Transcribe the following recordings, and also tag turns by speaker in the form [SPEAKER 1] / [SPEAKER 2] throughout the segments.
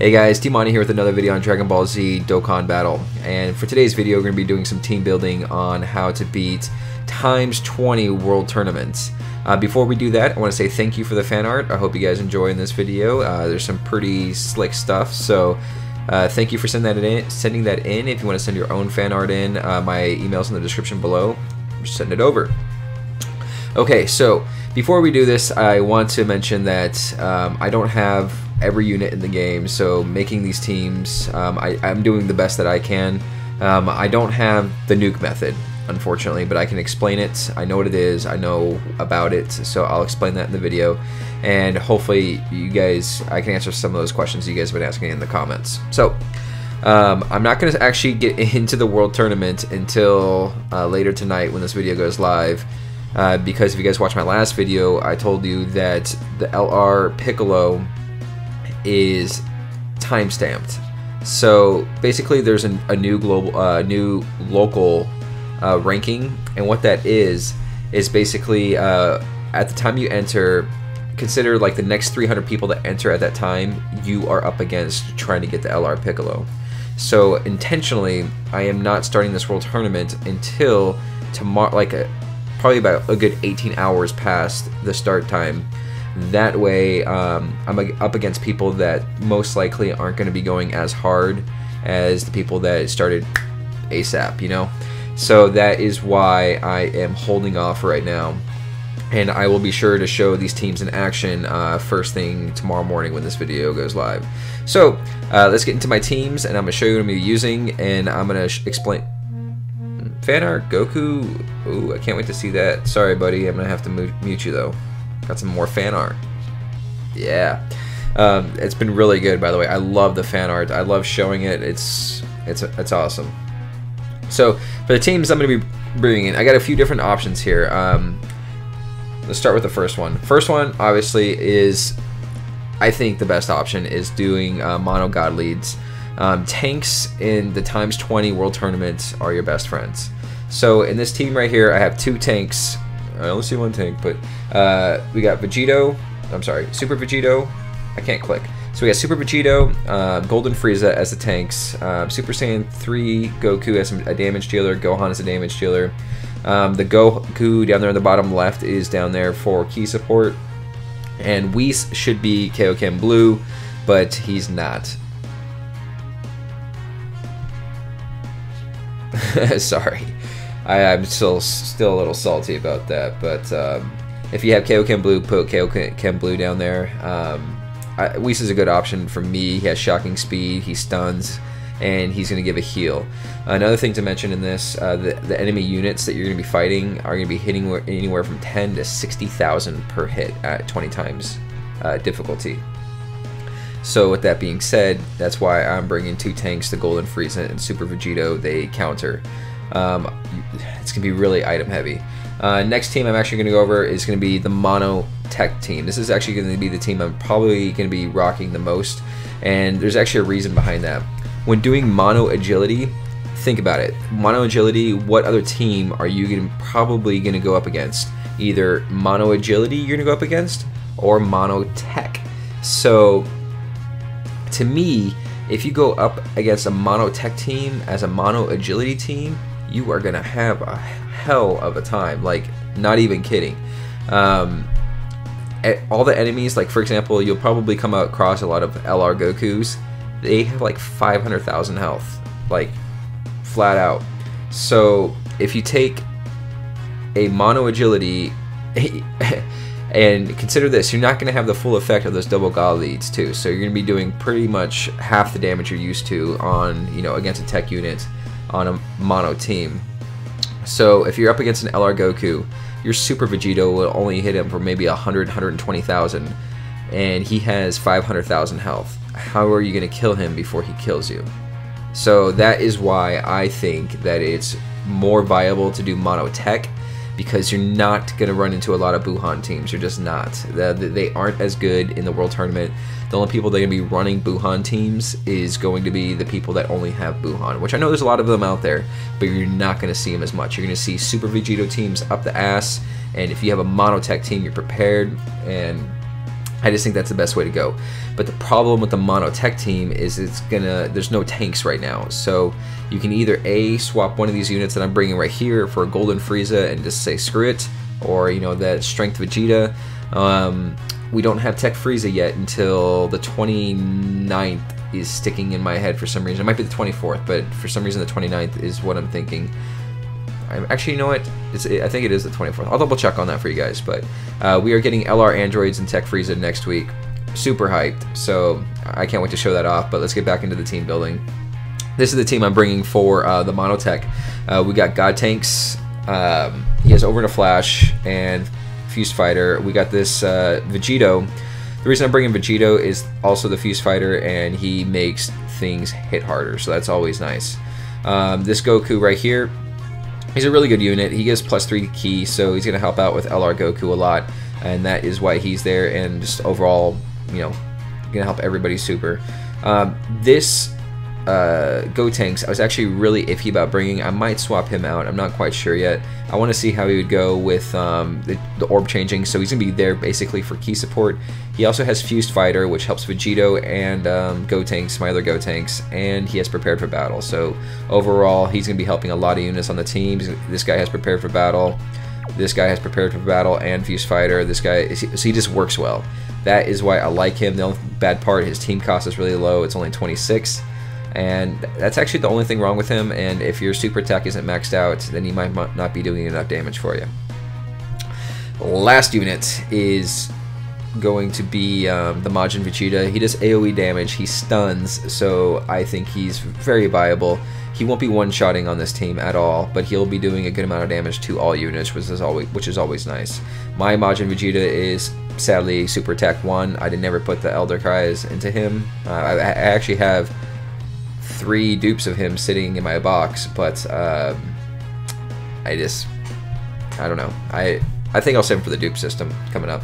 [SPEAKER 1] Hey guys, Dmonty here with another video on Dragon Ball Z Dokkan Battle. And for today's video, we're going to be doing some team building on how to beat ×20 World Tournaments. Before we do that, I want to say thank you for the fan art. I hope you guys enjoy in this video. There's some pretty slick stuff, so thank you for sending that in. If you want to send your own fan art in, my email's in the description below. Just send it over. Okay, so before we do this, I want to mention that I don't have every unit in the game, so making these teams, I'm doing the best that I can. I don't have the nuke method, unfortunately, but I can explain it. I know what it is, I know about it, so I'll explain that in the video, and hopefully you guys, I can answer some of those questions you guys have been asking in the comments. So I'm not going to actually get into the World Tournament until later tonight when this video goes live. Because if you guys watched my last video, I told you that the LR Piccolo is time-stamped. So basically there's a new global, new local ranking, and what that is basically at the time you enter, consider like the next 300 people that enter at that time, you are up against trying to get the LR Piccolo. So intentionally, I am not starting this World Tournament until tomorrow, like probably about a good 18 hours past the start time. That way I'm up against people that most likely aren't going to be going as hard as the people that started ASAP, you know? So that is why I am holding off right now, and I will be sure to show these teams in action first thing tomorrow morning when this video goes live. So let's get into my teams, and I'm going to show you what I'm going to be using, and I'm going to explain. Fan art, Goku. Ooh, I can't wait to see that. Sorry, buddy, I'm going to have to mute you though. Got some more fan art. Yeah, it's been really good, by the way. I love the fan art. I love showing it. It's awesome. So for the teams I'm going to be bringing in, I got a few different options here. Let's start with the first one. First one, obviously, is I think the best option is doing mono god leads. Tanks in the ×20 World Tournament are your best friends. So in this team right here, I have two tanks. I only see one tank, but we got Vegito. I'm sorry, Super Vegito. I can't click. So we got Super Vegito, Golden Frieza as the tanks, Super Saiyan 3 Goku as a damage dealer, Gohan as a damage dealer. The Goku down there on the bottom left is down there for key support, and Whis should be Kaioken Blue, but he's not. Sorry. I'm still a little salty about that, but if you have Kaioken Blue, put Kaioken Blue down there. Whis is a good option for me. He has shocking speed, he stuns, and he's going to give a heal. Another thing to mention in this, the enemy units that you're going to be fighting are going to be hitting anywhere from 10 to 60,000 per hit at 20 times difficulty. So with that being said, that's why I'm bringing two tanks, the Golden Frieza and Super Vegito. They counter. It's going to be really item heavy. Next team I'm actually going to go over is going to be the Mono Tech team. This is actually going to be the team I'm probably going to be rocking the most, and there's actually a reason behind that. When doing Mono Agility, think about it. Mono Agility, what other team are you probably going to go up against? Either Mono Agility you're going to go up against, or Mono Tech. So to me, if you go up against a Mono Tech team as a Mono Agility team, you are gonna have a hell of a time, like not even kidding. All the enemies, like for example, you'll probably come across a lot of LR Gokus. They have like 500,000 health, like flat out. So if you take a Mono Agility and consider this, you're not going to have the full effect of those double god leads too, so you're going to be doing pretty much half the damage you're used to on, you know, against a tech unit on a mono team. So if you're up against an LR Goku, your Super Vegito will only hit him for maybe 120,000, and he has 500,000 health. How are you going to kill him before he kills you? So that is why I think that it's more viable to do mono tech, because you're not going to run into a lot of Buhan teams. You're just not. They aren't as good in the World Tournament. The only people that are going to be running Buhan teams is going to be the people that only have Buhan, which I know there's a lot of them out there, but you're not going to see them as much. You're going to see Super Vegito teams up the ass, and if you have a Monotech team, you're prepared, and I just think that's the best way to go. But the problem with the mono tech team is there's no tanks right now. So you can either A, swap one of these units that I'm bringing right here for a golden Frieza and just say screw it, or that strength Vegeta. We don't have tech Frieza yet until the 29th is sticking in my head for some reason. It might be the 24th, but for some reason the 29th is what I'm thinking. Actually, you know what? I think it is the 24th. I'll double check on that for you guys. But we are getting LR androids and Tech Frieza next week. Super hyped. So I can't wait to show that off. But let's get back into the team building. This is the team I'm bringing for the Monotech. We got God Tanks. He has Over to Flash and Fused Fighter. We got this Vegito. The reason I'm bringing Vegito is also the Fused Fighter, and he makes things hit harder. So that's always nice. This Goku right here. He's a really good unit. He gives +3 ki, so he's going to help out with LR Goku a lot, and that is why he's there, and just overall, going to help everybody super. This Gotenks, I was actually really iffy about bringing. I might swap him out. I'm not quite sure yet. I want to see how he would go with the orb changing, so he's going to be there basically for key support. He also has Fused Fighter, which helps Vegito and Gotenks, my other Gotenks, and he has Prepared for Battle. So overall, he's going to be helping a lot of units on the team. This guy has Prepared for Battle. This guy has Prepared for Battle and Fused Fighter. This guy, so he just works well. That is why I like him. The only bad part, his team cost is really low. It's only 26. And that's actually the only thing wrong with him, and if your super attack isn't maxed out, then he might not be doing enough damage for you. Last unit is going to be the Majin Vegeta. He does AoE damage, he stuns, so I think he's very viable. He won't be one-shotting on this team at all, but he'll be doing a good amount of damage to all units, which is always nice. My Majin Vegeta is sadly super attack 1. I did never put the Elder Kais into him. I actually have 3 dupes of him sitting in my box, but I don't know. I think I'll save him for the dupe system coming up.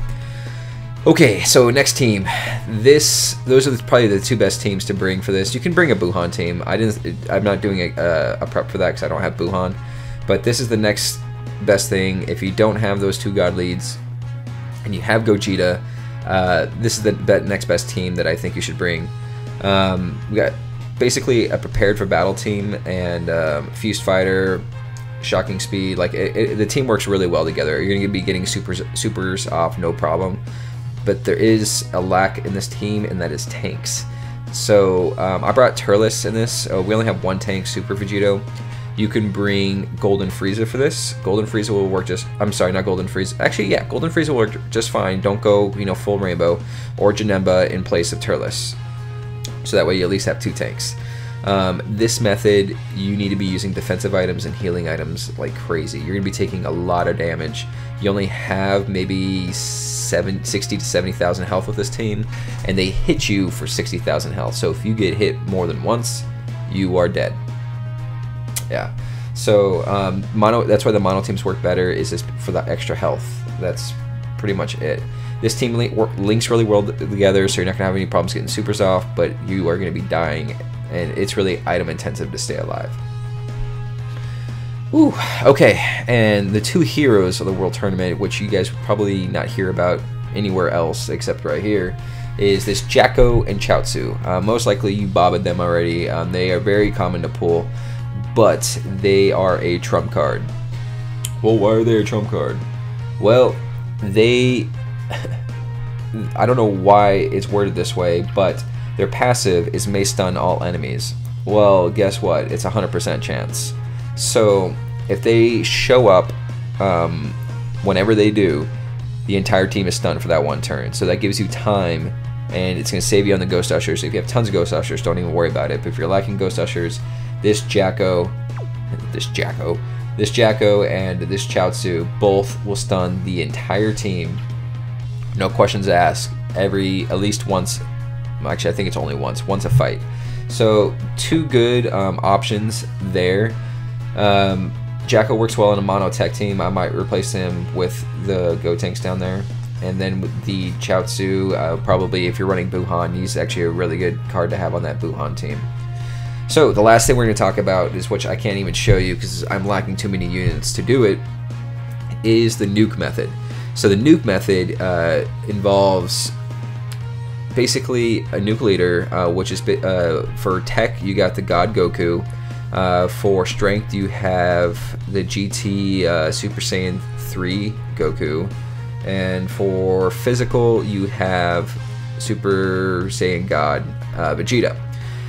[SPEAKER 1] Okay, so next team. Those are probably the 2 best teams to bring for this. You can bring a Buhan team. I'm not doing a prep for that because I don't have Buhan. But this is the next best thing. If you don't have those 2 god leads and you have Gogeta, this is the next best team that I think you should bring. We got basically a Prepared for Battle team and Fused Fighter, Shocking Speed. Like the team works really well together. You're going to be getting supers off no problem. But there is a lack in this team, and that is tanks. So I brought Turles in this. We only have 1 tank, Super Vegito. You can bring Golden Frieza for this. Golden Frieza will work just... I'm sorry, not Golden Frieza. Actually, yeah, Golden Frieza will work just fine. Don't go, full rainbow. Or Janemba in place of Turles. So that way you at least have 2 tanks. This method, you need to be using defensive items and healing items like crazy. You're going to be taking a lot of damage. You only have maybe 60 to 70,000 health with this team, and they hit you for 60,000 health. So if you get hit more than once, you are dead. Yeah. So that's why the mono teams work better, is just for that extra health. That's pretty much it. This team links really well together, so you're not going to have any problems getting supers off, but you are going to be dying, and it's really item intensive to stay alive. Ooh, okay, and the 2 heroes of the World Tournament, which you guys would probably not hear about anywhere else except right here, is this Jacko and Chaozu. Most likely you bobbed them already. They are very common to pull, but they are a trump card. Well, why are they a trump card? Well, they... I don't know why it's worded this way, but their passive is may stun all enemies. Well, guess what? It's a 100% chance. So if they show up whenever they do, the entire team is stunned for that 1 turn. So that gives you time, and it's going to save you on the Ghost Ushers. So if you have tons of Ghost Ushers, don't even worry about it. But if you're lacking Ghost Ushers, this Jacko and this Chaozu both will stun the entire team. No questions asked. At least once. Actually, I think it's only once a fight. So 2 good options there. Jacko works well in a mono tech team. I might replace him with the Gotenks down there. And then with the Chaozu, probably if you're running Buhan, he's actually a really good card to have on that Buhan team. So the last thing we're going to talk about is, which I can't even show you because I'm lacking too many units to do it, is the nuke method. So the nuke method involves basically a nucleator, which is for tech you got the God Goku. For strength you have the GT Super Saiyan 3 Goku, and for physical you have Super Saiyan God Vegeta.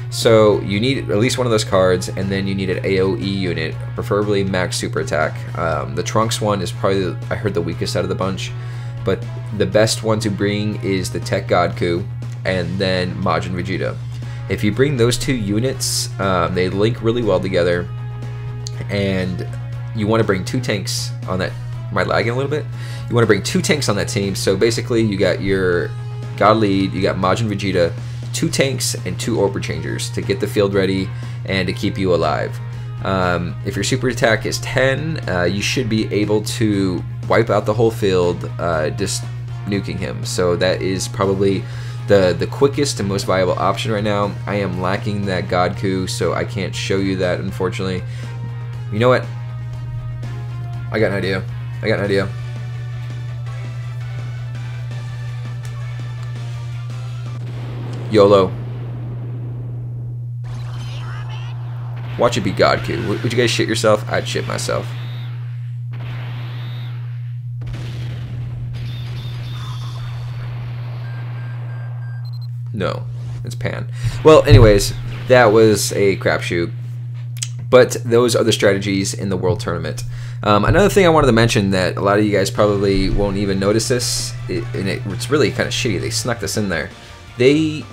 [SPEAKER 1] So you need at least one of those cards, and then you need an AoE unit, preferably max super attack. The Trunks one is probably, I heard, the weakest out of the bunch, but the best one to bring is the Tech Godku and then Majin Vegeta. If you bring those two units, they link really well together, and you want to bring 2 tanks on that. Am I lagging a little bit? You want to bring 2 tanks on that team. So basically you got your God Lead, you got Majin Vegeta, 2 tanks, and 2 Orb Changers to get the field ready and to keep you alive. If your super attack is 10, you should be able to wipe out the whole field, just nuking him. So that is probably the quickest and most viable option right now. I am lacking that Godku, so I can't show you that, unfortunately. You know what? I got an idea. YOLO. Watch it be Godku. Would you guys shit yourself? I'd shit myself. No, it's Pan. Well, anyways, that was a crapshoot. But those are the strategies in the World Tournament. Another thing I wanted to mention that a lot of you guys probably won't even notice this, and it's really kind of shitty. They snuck this in there. They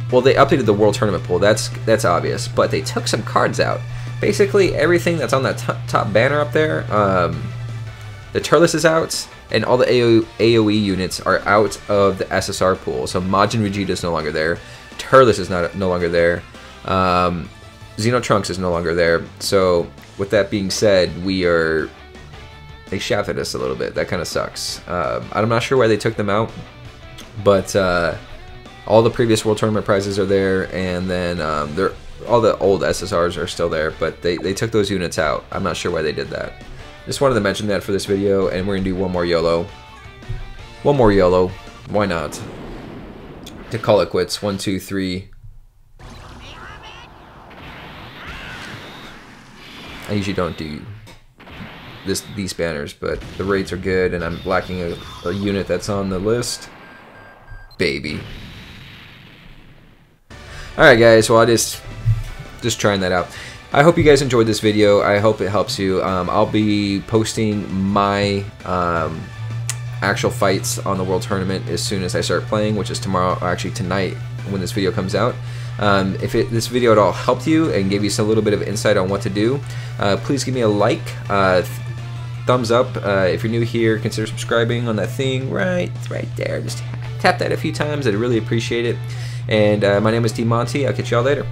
[SPEAKER 1] updated the World Tournament pool. That's obvious. But they took some cards out. Basically, everything that's on that top banner up there, the Turles is out, and all the AoE units are out of the SSR pool. So Majin Vegeta is no longer there. Turles is no longer there. Xeno Trunks is no longer there. So with that being said, they shafted us a little bit. That kind of sucks. I'm not sure why they took them out, but all the previous World Tournament prizes are there, and then all the old SSRs are still there, but they took those units out. I'm not sure why they did that. Just wanted to mention that for this video, and we're gonna do one more YOLO. One more YOLO. Why not? To call it quits. 1, 2, 3. I usually don't do these banners, but the rates are good, and I'm lacking a unit that's on the list. Baby. Alright guys, well I just trying that out. I hope you guys enjoyed this video. I hope it helps you. I'll be posting my actual fights on the World Tournament as soon as I start playing, which is tomorrow, or actually tonight when this video comes out. If this video at all helped you and gave you a little bit of insight on what to do, please give me a like, thumbs up. If you're new here, consider subscribing on that thing right there. Just tap that a few times. I'd really appreciate it. And my name is Dmonty. I'll catch y'all later.